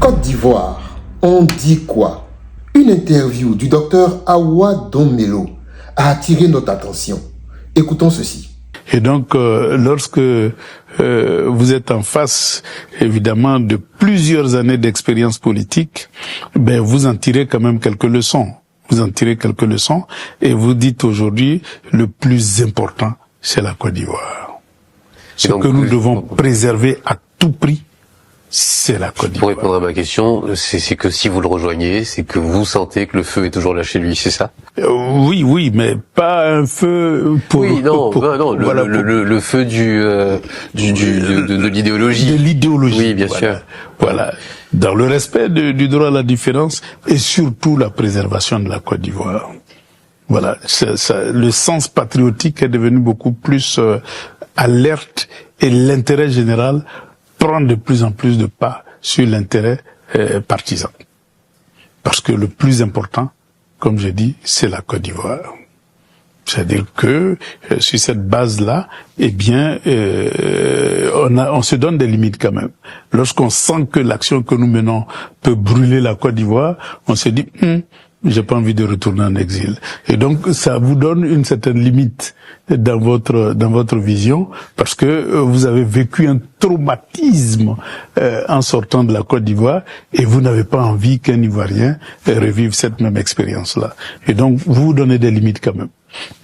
Côte d'Ivoire, on dit quoi? Une interview du docteur Awa Domelo a attiré notre attention. Écoutons ceci. Et donc, lorsque vous êtes en face, évidemment, de plusieurs années d'expérience politique, ben vous en tirez quand même quelques leçons. Vous en tirez quelques leçons et vous dites aujourd'hui, le plus important, c'est la Côte d'Ivoire. Ce que nous devons préserver à tout prix, c'est la Côte d'Ivoire. Pour répondre à ma question, c'est que si vous le rejoignez, c'est que vous sentez que le feu est toujours là chez lui, c'est ça? Oui, mais pas un feu pour... Oui, non, voilà, le feu de l'idéologie. De l'idéologie. Oui, bien voilà, sûr. Voilà. Dans le respect du droit à la différence et surtout la préservation de la Côte d'Ivoire. Voilà. Le sens patriotique est devenu beaucoup plus alerte et l'intérêt général prend de plus en plus de pas sur l'intérêt partisan. Parce que le plus important, comme je dis, c'est la Côte d'Ivoire. C'est-à-dire que sur cette base-là, eh bien, on se donne des limites quand même. Lorsqu'on sent que l'action que nous menons peut brûler la Côte d'Ivoire, on se dit j'ai pas envie de retourner en exil. Et donc ça vous donne une certaine limite dans votre vision, parce que vous avez vécu un traumatisme en sortant de la Côte d'Ivoire et vous n'avez pas envie qu'un Ivoirien revive cette même expérience-là. Et donc vous vous donnez des limites quand même.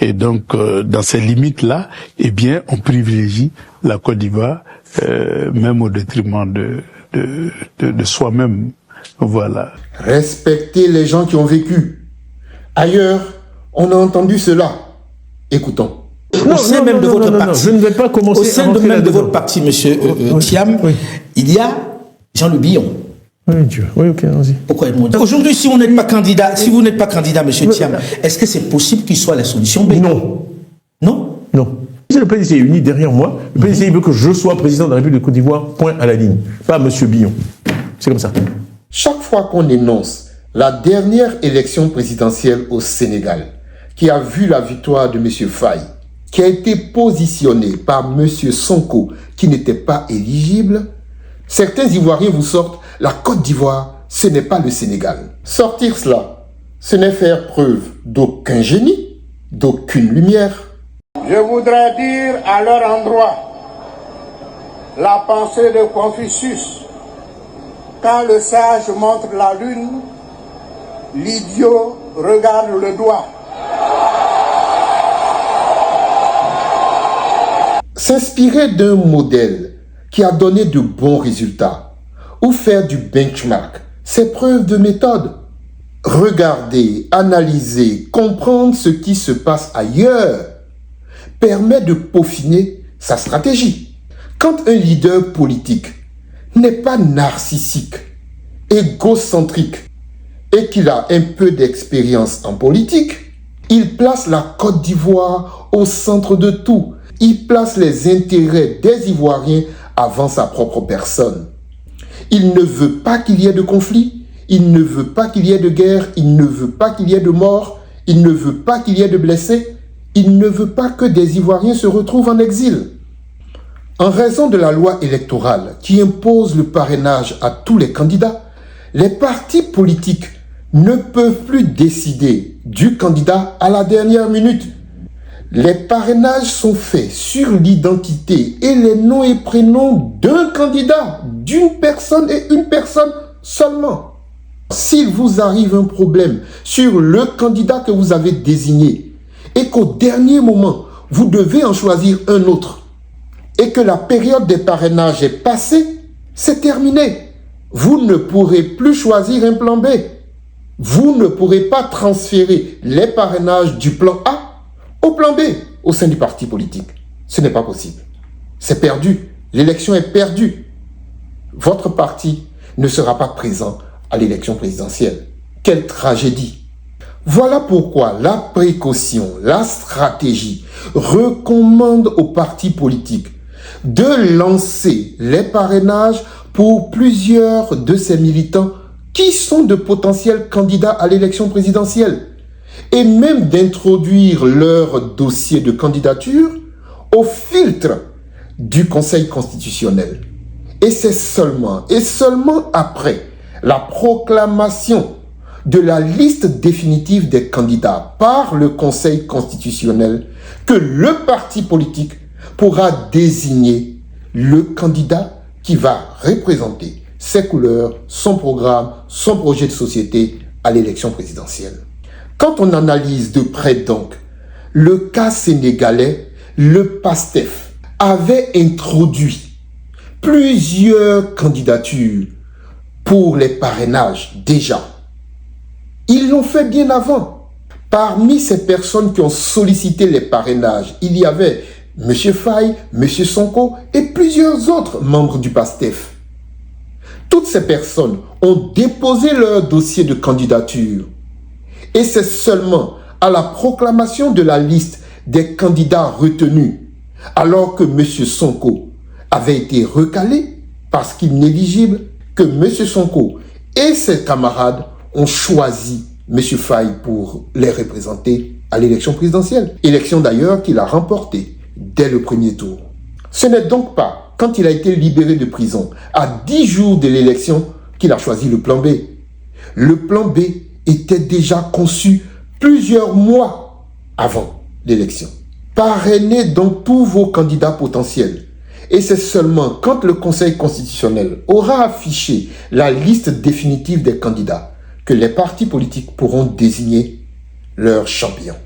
Et donc dans ces limites-là, eh bien on privilégie la Côte d'Ivoire même au détriment de soi-même. Voilà. Respectez les gens qui ont vécu. Ailleurs, on a entendu cela. Écoutons. Au sein même de votre parti, je ne vais pas commencer. Au sein même de votre parti, monsieur Thiam, il y a Jean Le Bion. Oui, Dieu. Oui, ok, allons-y. Pourquoi aujourd'hui, si vous n'êtes pas candidat, monsieur Thiam, est-ce que c'est possible qu'il soit la solution B? Non. Non? Non. Si le PDC est uni derrière moi, le PDC veut que je sois président de la République de Côte d'Ivoire, point à la ligne. Pas monsieur Billon. C'est comme ça. Chaque fois qu'on énonce la dernière élection présidentielle au Sénégal, qui a vu la victoire de M. Faye, qui a été positionné par M. Sonko, qui n'était pas éligible, certains Ivoiriens vous sortent « la Côte d'Ivoire, ce n'est pas le Sénégal ». Sortir cela, ce n'est faire preuve d'aucun génie, d'aucune lumière. Je voudrais dire à leur endroit la pensée de Confucius. Quand le sage montre la lune, l'idiot regarde le doigt. S'inspirer d'un modèle qui a donné de bons résultats ou faire du benchmark, c'est preuve de méthode. Regarder, analyser, comprendre ce qui se passe ailleurs permet de peaufiner sa stratégie. Quand un leader politique n'est pas narcissique, égocentrique et qu'il a un peu d'expérience en politique, il place la Côte d'Ivoire au centre de tout. Il place les intérêts des Ivoiriens avant sa propre personne. Il ne veut pas qu'il y ait de conflit, il ne veut pas qu'il y ait de guerre, il ne veut pas qu'il y ait de morts, il ne veut pas qu'il y ait de blessés, il ne veut pas que des Ivoiriens se retrouvent en exil. En raison de la loi électorale qui impose le parrainage à tous les candidats, les partis politiques ne peuvent plus décider du candidat à la dernière minute. Les parrainages sont faits sur l'identité et les noms et prénoms d'un candidat, d'une personne et une personne seulement. S'il vous arrive un problème sur le candidat que vous avez désigné et qu'au dernier moment, vous devez en choisir un autre, et que la période des parrainages est passée, c'est terminé. Vous ne pourrez plus choisir un plan B. Vous ne pourrez pas transférer les parrainages du plan A au plan B au sein du parti politique. Ce n'est pas possible. C'est perdu. L'élection est perdue. Votre parti ne sera pas présent à l'élection présidentielle. Quelle tragédie! Voilà pourquoi la précaution, la stratégie recommande aux partis politiques de lancer les parrainages pour plusieurs de ces militants qui sont de potentiels candidats à l'élection présidentielle et même d'introduire leur dossier de candidature au filtre du Conseil constitutionnel. Et c'est seulement après la proclamation de la liste définitive des candidats par le Conseil constitutionnel que le parti politique pourra désigner le candidat qui va représenter ses couleurs, son programme, son projet de société à l'élection présidentielle. Quand on analyse de près donc le cas sénégalais, le PASTEF avait introduit plusieurs candidatures pour les parrainages déjà. Ils l'ont fait bien avant. Parmi ces personnes qui ont sollicité les parrainages, il y avait M. Faye, M. Sonko et plusieurs autres membres du PASTEF. Toutes ces personnes ont déposé leur dossier de candidature. Et c'est seulement à la proclamation de la liste des candidats retenus, alors que M. Sonko avait été recalé parce qu'il n'est éligible, que M. Sonko et ses camarades ont choisi M. Faye pour les représenter à l'élection présidentielle. Élection d'ailleurs qu'il a remportée dès le premier tour. Ce n'est donc pas quand il a été libéré de prison à 10 jours de l'élection qu'il a choisi le plan B. Le plan B était déjà conçu plusieurs mois avant l'élection. Parrainez donc tous vos candidats potentiels. Et c'est seulement quand le Conseil constitutionnel aura affiché la liste définitive des candidats que les partis politiques pourront désigner leurs champions.